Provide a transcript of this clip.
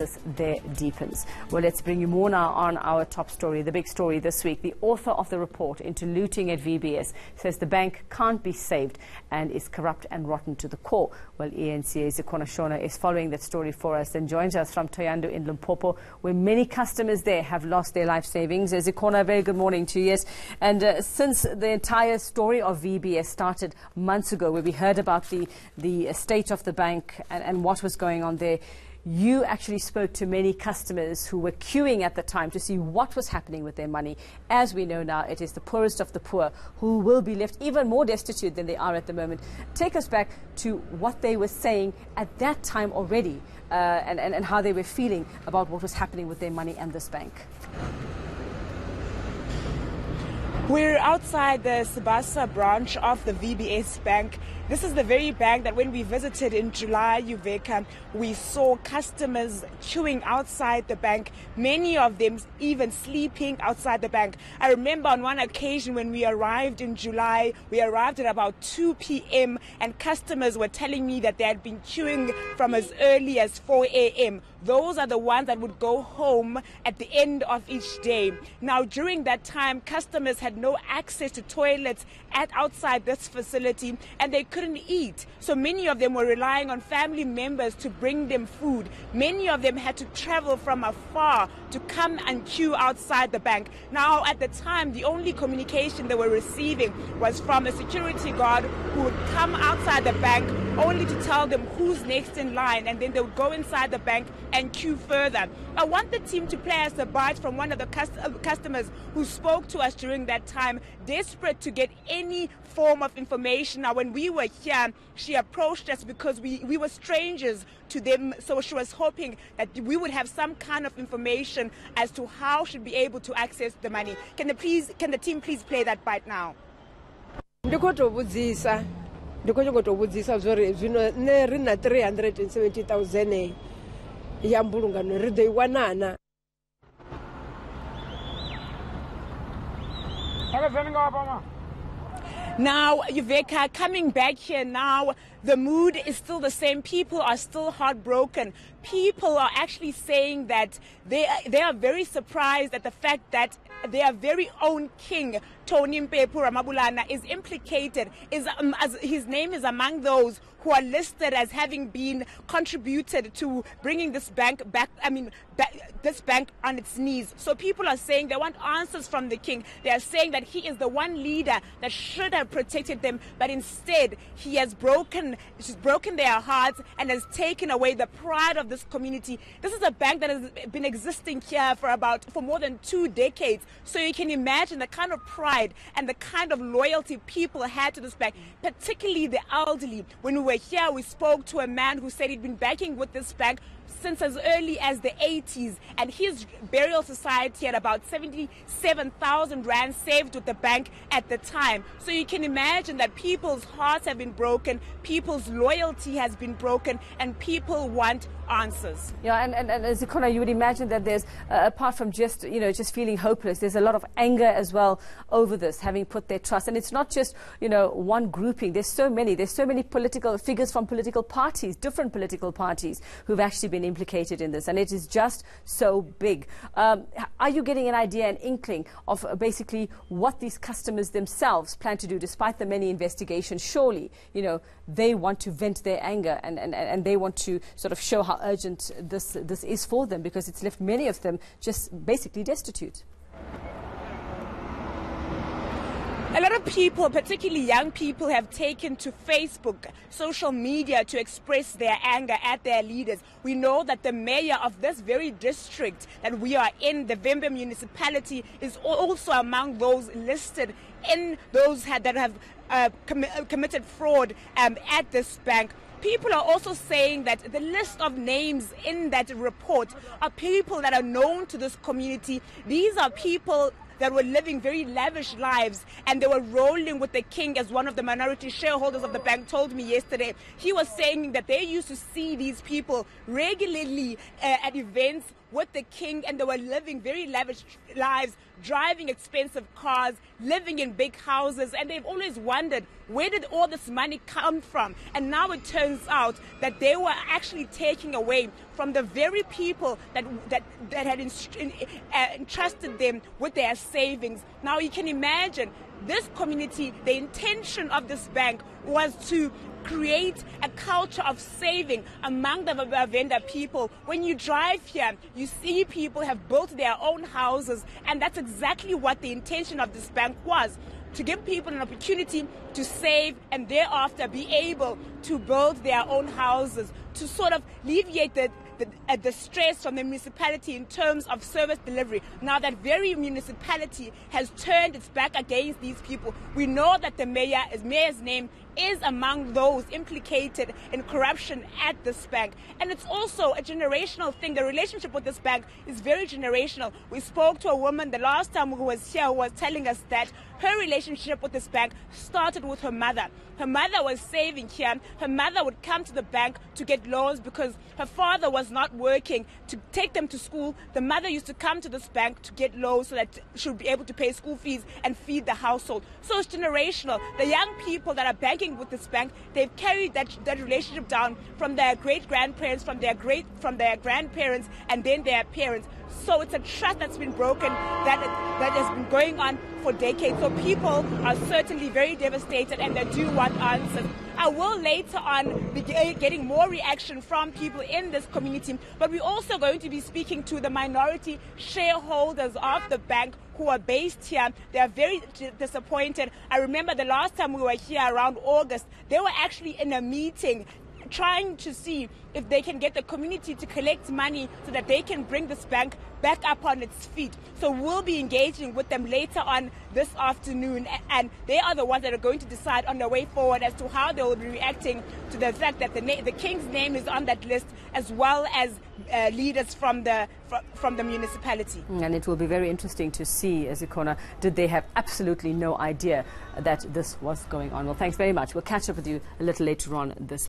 there deepens. Well, let's bring you more now on our top story, the big story this week. The author of the report into looting at VBS says the bank can't be saved and is corrupt and rotten to the core. Well, eNCA Zikhona Tshona is following that story for us and joins us from Thohoyandou in Limpopo, where many customers there have lost their life savings. Zikhona, very good morning to you. Yes, and since the entire story of VBS started months ago, where we heard about the state of the bank and what was going on there, you actually spoke to many customers who were queuing at the time to see what was happening with their money. As we know now, it is the poorest of the poor who will be left even more destitute than they are at the moment. Take us back to what they were saying at that time already and how they were feeling about what was happening with their money and this bank. We're outside the Sibasa branch of the VBS Bank. This is the very bank that when we visited in July, Uveka, we saw customers queuing outside the bank, many of them even sleeping outside the bank. I remember on one occasion when we arrived in July, we arrived at about 2 p.m. and customers were telling me that they had been queuing from as early as 4 a.m. Those are the ones that would go home at the end of each day. Now, during that time, customers had no access to toilets outside this facility and they couldn't eat. So many of them were relying on family members to bring them food. Many of them had to travel from afar to come and queue outside the bank. Now, at the time, the only communication they were receiving was from a security guard who would come outside the bank only to tell them who's next in line, and then they would go inside the bank and queue further. I want the team to play us a bite from one of the customers who spoke to us during that time, desperate to get any form of information. Now, when we were here, she approached us because we were strangers to them, so she was hoping that we would have some kind of information as to how she'd be able to access the money. Can the team please play that bite now? Zori zvino ne rina 370,000 ya mbulungano ride iwanana. Now, Uveka, coming back here now, the mood is still the same. People are still heartbroken. People are actually saying that they are very surprised at the fact that their very own king, Tony Mpepu Ramabulana, is implicated. As his name is among those who are listed as having been contributed to bringing this bank back. This bank on its knees. So people are saying they want answers from the king. They are saying that he is the one leader that should have protected them, but instead he has broken their hearts and has taken away the pride of this community. This is a bank that has been existing here for more than 2 decades. So you can imagine the kind of pride and the kind of loyalty people had to this bank, particularly the elderly. When we were here, we spoke to a man who said he'd been banking with this bank since as early as the 80s, and his burial society had about 77,000 rand saved with the bank at the time. So you can imagine that people's hearts have been broken, people's loyalty has been broken, and people want answers. Yeah, and Zikhona, you would imagine that there's, apart from just feeling hopeless, there's a lot of anger as well over this, having put their trust. And it's not just, one grouping. There's so many political figures from political parties, different political parties, who've actually been implicated in this. And it is just so big. Are you getting an idea, an inkling of basically what these customers themselves plan to do, despite the many investigations? Surely, they want to vent their anger and they want to sort of show how urgent this is for them, because it's left many of them just basically destitute. A lot of people, particularly young people, have taken to Facebook, social media, to express their anger at their leaders. We know that the mayor of this very district that we are in, the Vembe municipality, is also among those listed in those that have committed fraud at this bank. People are also saying that the list of names in that report are people that are known to this community. These are people that were living very lavish lives, and they were rolling with the king, as one of the minority shareholders of the bank told me yesterday. He was saying that they used to see these people regularly at events with the king, and they were living very lavish lives, driving expensive cars, living in big houses, and they've always wondered, where did all this money come from? And now it turns out that they were actually taking away from the very people that had entrusted them with their savings. Now you can imagine this community, the intention of this bank was to create a culture of saving among the Venda people. When you drive here, you see people have built their own houses, and that's exactly what the intention of this bank was, to give people an opportunity to save and thereafter be able to build their own houses, to sort of alleviate the stress from the municipality in terms of service delivery. Now that very municipality has turned its back against these people. We know that the mayor's name is among those implicated in corruption at this bank. And it's also a generational thing. The relationship with this bank is very generational. We spoke to a woman the last time who was here who was telling us that her relationship with this bank started with her mother. Her mother was saving here. Her mother would come to the bank to get loans because her father was not working to take them to school. The mother used to come to this bank to get loans so that she would be able to pay school fees and feed the household. So it's generational. The young people that are banking with this bank, they've carried that relationship down from their great-grandparents, from their grandparents, and then their parents. So it's a trust that's been broken, that has been going on for decades. So people are certainly very devastated, and they do want answers. I will later on be getting more reaction from people in this community, but we're also going to be speaking to the minority shareholders of the bank who are based here. They are very disappointed. I remember the last time we were here around August, they were actually in a meeting trying to see if they can get the community to collect money so that they can bring this bank back up on its feet. So we'll be engaging with them later on this afternoon, and they are the ones that are going to decide on the way forward as to how they will be reacting to the fact that the king's name is on that list, as well as leaders from the municipality. And it will be very interesting to see, Zikhona, did they have absolutely no idea that this was going on? Well, thanks very much. We'll catch up with you a little later on this